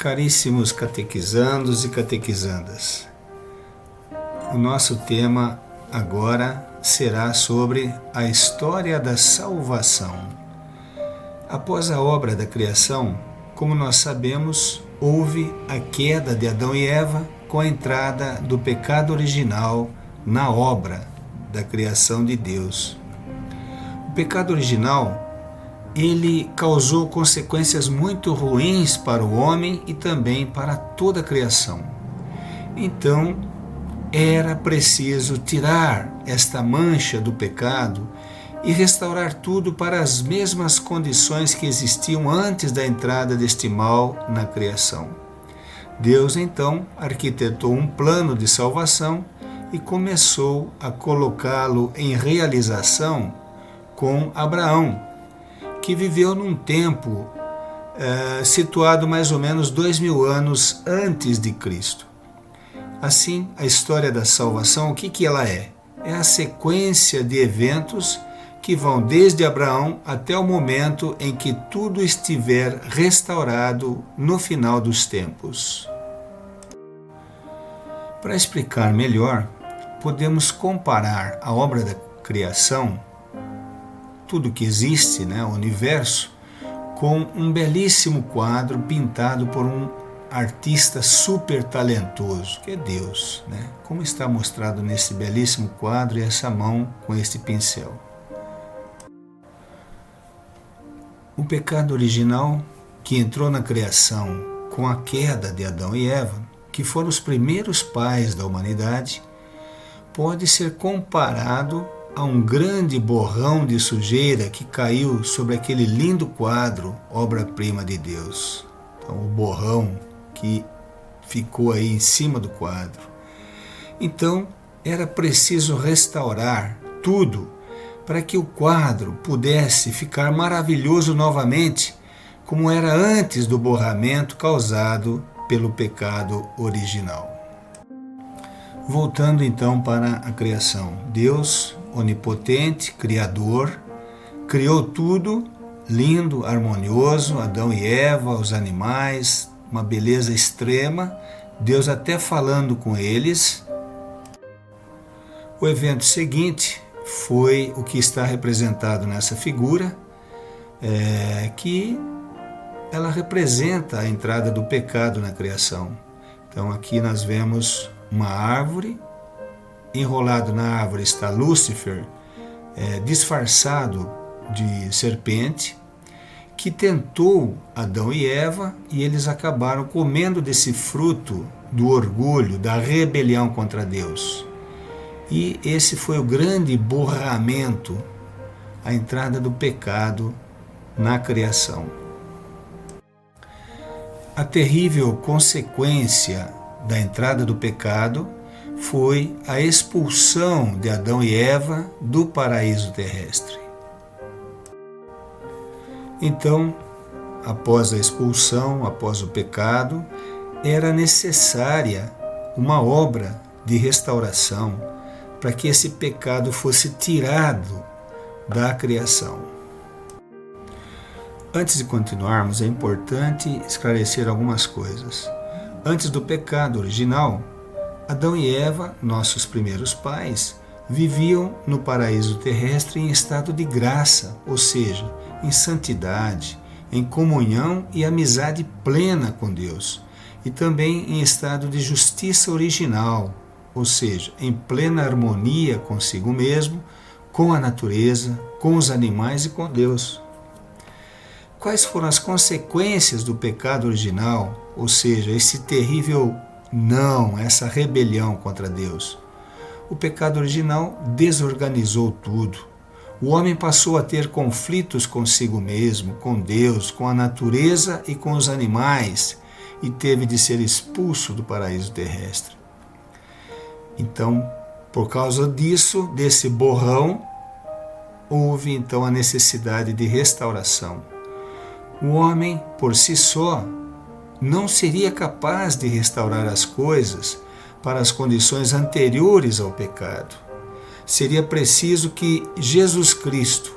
Caríssimos catequizandos e catequizandas, o nosso tema agora será sobre a história da salvação. Após a obra da criação, como nós sabemos, houve a queda de Adão e Eva com a entrada do pecado original na obra da criação de Deus. O pecado original, ele causou consequências muito ruins para o homem e também para toda a criação. Então, era preciso tirar esta mancha do pecado e restaurar tudo para as mesmas condições que existiam antes da entrada deste mal na criação. Deus, então, arquitetou um plano de salvação e começou a colocá-lo em realização com Abraão, que viveu num tempo situado mais ou menos 2000 anos antes de Cristo. Assim, a história da salvação, o que ela é? É a sequência de eventos que vão desde Abraão até o momento em que tudo estiver restaurado no final dos tempos. Para explicar melhor, podemos comparar a obra da criação, tudo que existe, o universo, com um belíssimo quadro pintado por um artista super talentoso, que é Deus, como está mostrado nesse belíssimo quadro e essa mão com este pincel. O pecado original que entrou na criação com a queda de Adão e Eva, que foram os primeiros pais da humanidade, pode ser comparado a um grande borrão de sujeira que caiu sobre aquele lindo quadro, obra-prima de Deus. Então, o borrão que ficou aí em cima do quadro. Então, era preciso restaurar tudo para que o quadro pudesse ficar maravilhoso novamente, como era antes do borramento causado pelo pecado original. Voltando então para a criação. Deus, onipotente, criador, criou tudo lindo, harmonioso, Adão e Eva, os animais, uma beleza extrema, Deus até falando com eles. O evento seguinte foi o que está representado nessa figura, que ela representa a entrada do pecado na criação. Então aqui nós vemos uma árvore, enrolado na árvore está Lúcifer, disfarçado de serpente, que tentou Adão e Eva e eles acabaram comendo desse fruto do orgulho, da rebelião contra Deus. E esse foi o grande borramento, a entrada do pecado na criação. A terrível consequência da entrada do pecado foi a expulsão de Adão e Eva do paraíso terrestre. Então, após a expulsão, após o pecado, era necessária uma obra de restauração para que esse pecado fosse tirado da criação. Antes de continuarmos, é importante esclarecer algumas coisas. Antes do pecado original, Adão e Eva, nossos primeiros pais, viviam no paraíso terrestre em estado de graça, ou seja, em santidade, em comunhão e amizade plena com Deus, e também em estado de justiça original, ou seja, em plena harmonia consigo mesmo, com a natureza, com os animais e com Deus. Quais foram as consequências do pecado original, ou seja, esse terrível não, essa rebelião contra Deus? O pecado original desorganizou tudo. O homem passou a ter conflitos consigo mesmo, com Deus, com a natureza e com os animais, e teve de ser expulso do paraíso terrestre. Então, por causa disso, desse borrão, houve então a necessidade de restauração. O homem, por si só, não seria capaz de restaurar as coisas para as condições anteriores ao pecado. Seria preciso que Jesus Cristo,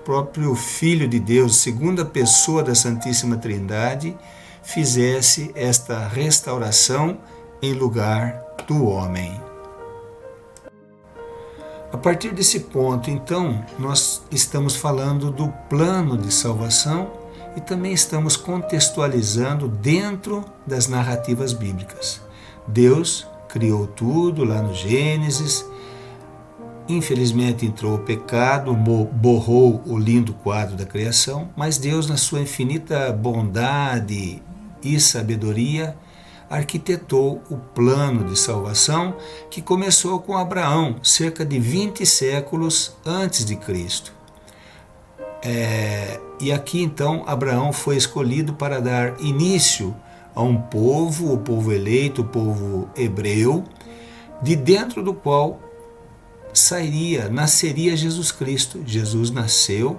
próprio Filho de Deus, segunda pessoa da Santíssima Trindade, fizesse esta restauração em lugar do homem. A partir desse ponto, então, nós estamos falando do plano de salvação e também estamos contextualizando dentro das narrativas bíblicas. Deus criou tudo lá no Gênesis. Infelizmente entrou o pecado, borrou o lindo quadro da criação, mas Deus, na sua infinita bondade e sabedoria, arquitetou o plano de salvação que começou com Abraão, cerca de 20 séculos antes de Cristo. E aqui então Abraão foi escolhido para dar início a um povo, o povo eleito, o povo hebreu, de dentro do qual nasceria Jesus Cristo. Jesus nasceu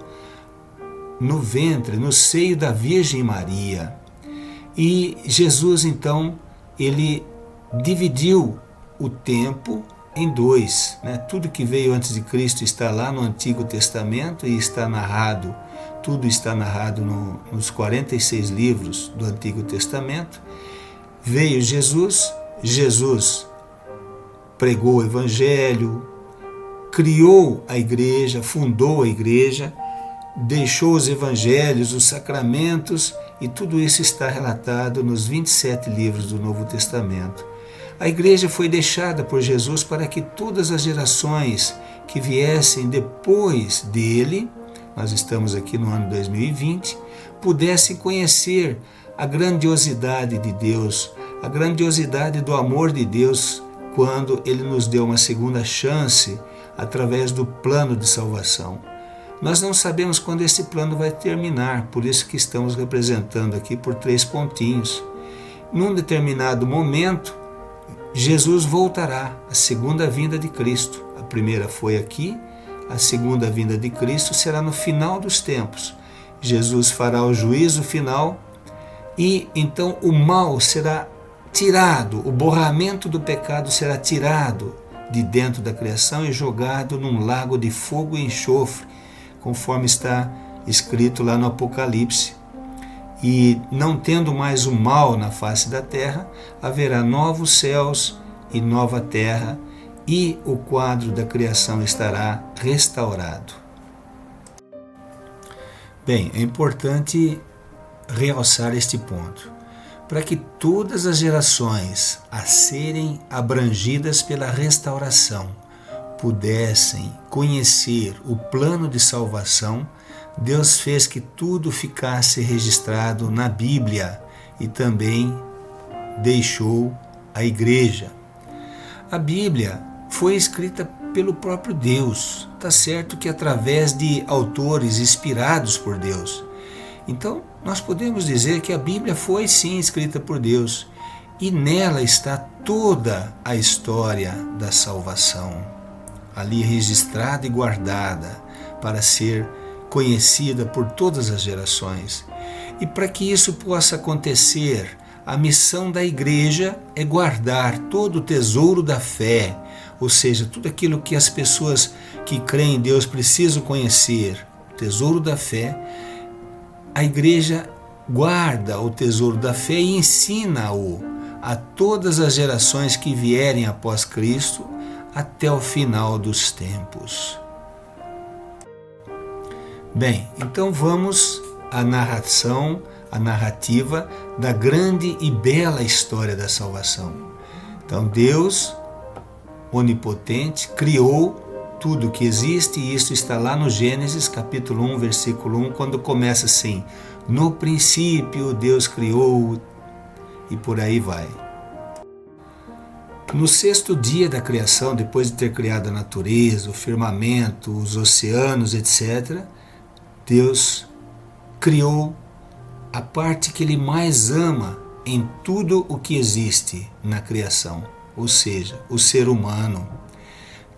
no ventre, no seio da Virgem Maria. E Jesus, então, ele dividiu o tempo em dois. Tudo que veio antes de Cristo está lá no Antigo Testamento e está narrado, tudo está narrado nos 46 livros do Antigo Testamento. Veio Jesus pregou o Evangelho, criou a igreja, fundou a igreja, deixou os evangelhos, os sacramentos, e tudo isso está relatado nos 27 livros do Novo Testamento. A igreja foi deixada por Jesus para que todas as gerações que viessem depois dele, nós estamos aqui no ano 2020, pudessem conhecer a grandiosidade de Deus, a grandiosidade do amor de Deus, quando ele nos deu uma segunda chance através do plano de salvação. Nós não sabemos quando esse plano vai terminar, por isso que estamos representando aqui por 3 pontinhos. Num determinado momento, Jesus voltará, a segunda vinda de Cristo. A primeira foi aqui, a segunda vinda de Cristo será no final dos tempos. Jesus fará o juízo final e então o mal será tirado, o borramento do pecado será tirado de dentro da criação e jogado num lago de fogo e enxofre, conforme está escrito lá no Apocalipse. E não tendo mais o mal na face da terra, haverá novos céus e nova terra, e o quadro da criação estará restaurado. Bem, é importante realçar este ponto. Para que todas as gerações a serem abrangidas pela restauração pudessem conhecer o plano de salvação, Deus fez que tudo ficasse registrado na Bíblia e também deixou a igreja. A Bíblia foi escrita pelo próprio Deus. Está certo que através de autores inspirados por Deus. Então, nós podemos dizer que a Bíblia foi sim escrita por Deus e nela está toda a história da salvação, ali registrada e guardada para ser conhecida por todas as gerações. E para que isso possa acontecer, a missão da igreja é guardar todo o tesouro da fé, ou seja, tudo aquilo que as pessoas que creem em Deus precisam conhecer, o tesouro da fé. A igreja guarda o tesouro da fé e ensina-o a todas as gerações que vierem após Cristo até o final dos tempos. Bem, então vamos à narrativa da grande e bela história da salvação. Então Deus, onipotente, criou tudo que existe, e isso está lá no Gênesis capítulo 1, versículo 1, quando começa assim: no princípio Deus criou, e por aí vai. No 6º dia da criação, depois de ter criado a natureza, o firmamento, os oceanos, etc., Deus criou a parte que Ele mais ama em tudo o que existe na criação, ou seja, o ser humano.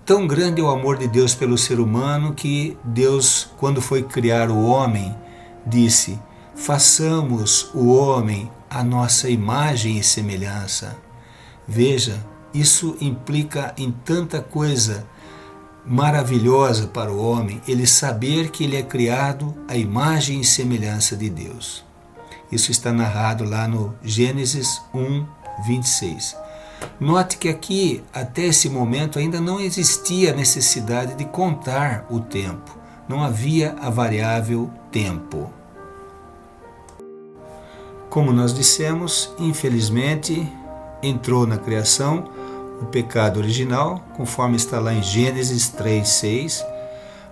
Tão grande é o amor de Deus pelo ser humano que Deus, quando foi criar o homem, disse: façamos o homem à nossa imagem e semelhança. Veja, isso implica em tanta coisa maravilhosa para o homem, ele saber que ele é criado à imagem e semelhança de Deus. Isso está narrado lá no Gênesis 1, 26. Note que aqui, até esse momento, ainda não existia a necessidade de contar o tempo. Não havia a variável tempo. Como nós dissemos, infelizmente, entrou na criação o pecado original, conforme está lá em Gênesis 3:6.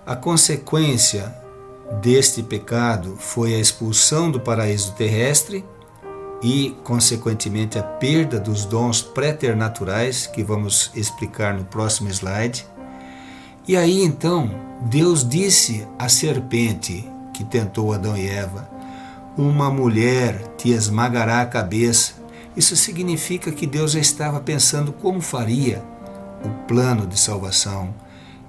A consequência deste pecado foi a expulsão do paraíso terrestre e, consequentemente, a perda dos dons preternaturais, que vamos explicar no próximo slide. E aí, então, Deus disse à serpente que tentou Adão e Eva: uma mulher te esmagará a cabeça. Isso significa que Deus já estava pensando como faria o plano de salvação.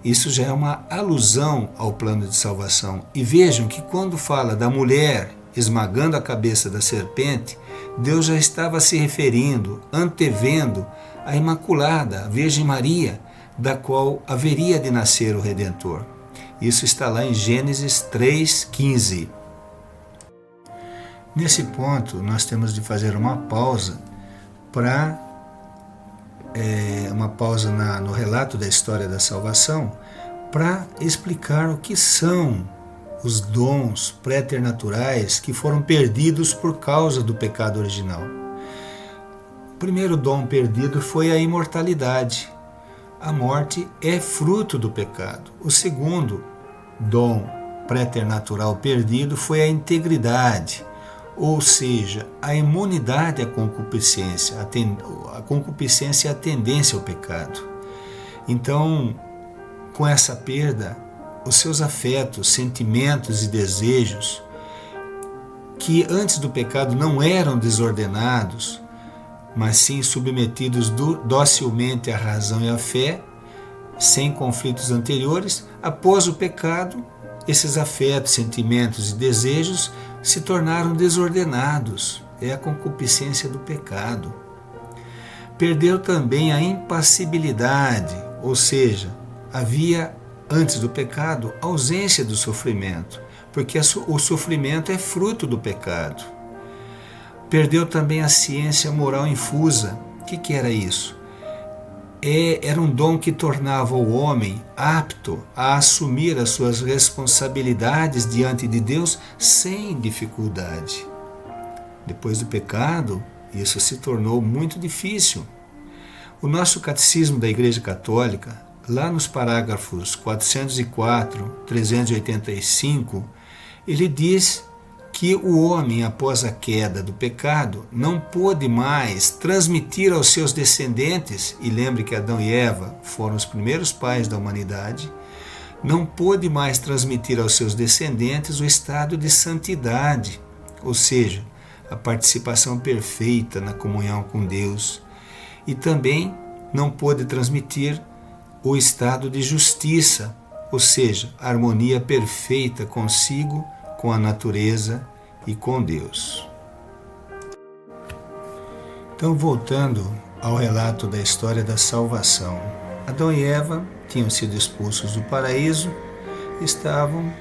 Isso já é uma alusão ao plano de salvação. E vejam que quando fala da mulher esmagando a cabeça da serpente, Deus já estava se referindo, antevendo a Imaculada, a Virgem Maria, da qual haveria de nascer o Redentor. Isso está lá em Gênesis 3:15. Nesse ponto, nós temos de fazer uma pausa no relato da história da salvação, para explicar o que são os dons preternaturais que foram perdidos por causa do pecado original. O primeiro dom perdido foi a imortalidade. A morte é fruto do pecado. O segundo dom preternatural perdido foi a integridade, ou seja, a imunidade à concupiscência. A concupiscência é a tendência ao pecado. Então, com essa perda, os seus afetos, sentimentos e desejos, que antes do pecado não eram desordenados, mas sim submetidos docilmente à razão e à fé, sem conflitos anteriores, após o pecado, esses afetos, sentimentos e desejos se tornaram desordenados. É a concupiscência do pecado. Perdeu também a impassibilidade, ou seja, havia, antes do pecado, ausência do sofrimento, porque o sofrimento é fruto do pecado. Perdeu também a ciência moral infusa. O que era isso? Era um dom que tornava o homem apto a assumir as suas responsabilidades diante de Deus sem dificuldade. Depois do pecado, isso se tornou muito difícil. O nosso catecismo da Igreja Católica, lá nos parágrafos 404, 385, ele diz que o homem, após a queda do pecado, não pôde mais transmitir aos seus descendentes, e lembre que Adão e Eva foram os primeiros pais da humanidade, não pôde mais transmitir aos seus descendentes o estado de santidade, ou seja, a participação perfeita na comunhão com Deus, e também não pôde transmitir o estado de justiça, ou seja, a harmonia perfeita consigo, com a natureza e com Deus. Então, voltando ao relato da história da salvação, Adão e Eva tinham sido expulsos do paraíso, estavam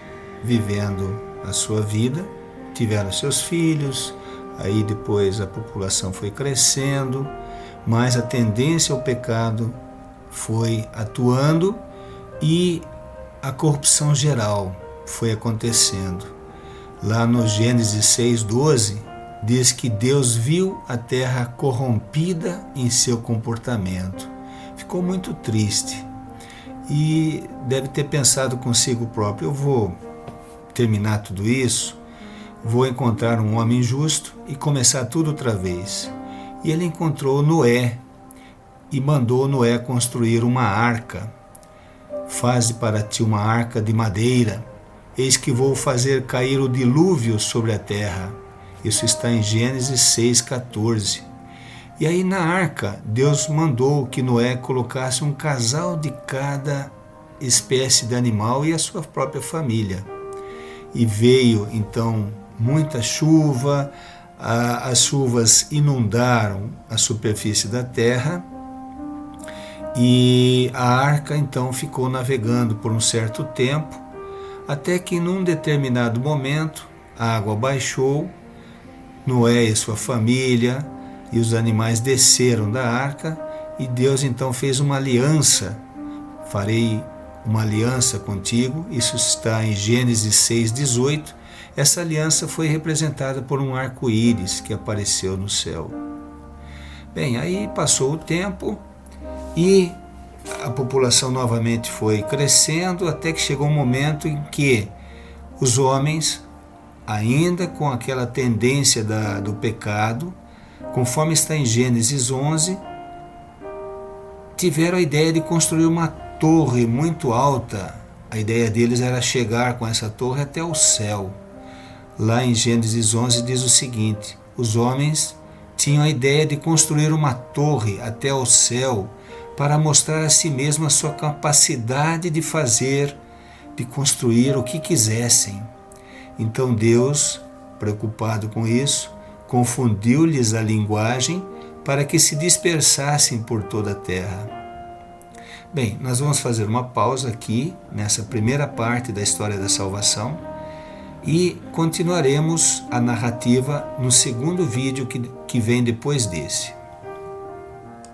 vivendo a sua vida, tiveram seus filhos, aí depois a população foi crescendo, mas a tendência ao pecado foi atuando e a corrupção geral foi acontecendo. Lá no Gênesis 6:12, diz que Deus viu a terra corrompida em seu comportamento. Ficou muito triste e deve ter pensado consigo próprio: eu vou terminar tudo isso, vou encontrar um homem justo e começar tudo outra vez. E ele encontrou Noé e mandou Noé construir uma arca. Faze para ti uma arca de madeira. Eis que vou fazer cair o dilúvio sobre a terra. Isso está em Gênesis 6:14. E aí na arca, Deus mandou que Noé colocasse um casal de cada espécie de animal e a sua própria família. E veio então muita chuva, as chuvas inundaram a superfície da terra e a arca então ficou navegando por um certo tempo, até que num determinado momento a água baixou, Noé e sua família e os animais desceram da arca e Deus então fez uma aliança. Farei uma aliança contigo, isso está em Gênesis 6:18. Essa aliança foi representada por um arco-íris que apareceu no céu. Bem, aí passou o tempo e a população novamente foi crescendo até que chegou um momento em que os homens, ainda com aquela tendência do pecado, conforme está em Gênesis 11, tiveram a ideia de construir uma torre muito alta. A ideia deles era chegar com essa torre até o céu. Lá em Gênesis 11 diz o seguinte: os homens tinham a ideia de construir uma torre até o céu para mostrar a si mesmo a sua capacidade de fazer, de construir o que quisessem. Então Deus, preocupado com isso, confundiu-lhes a linguagem para que se dispersassem por toda a terra. Bem, nós vamos fazer uma pausa aqui, nessa primeira parte da história da salvação, e continuaremos a narrativa no segundo vídeo que vem depois desse.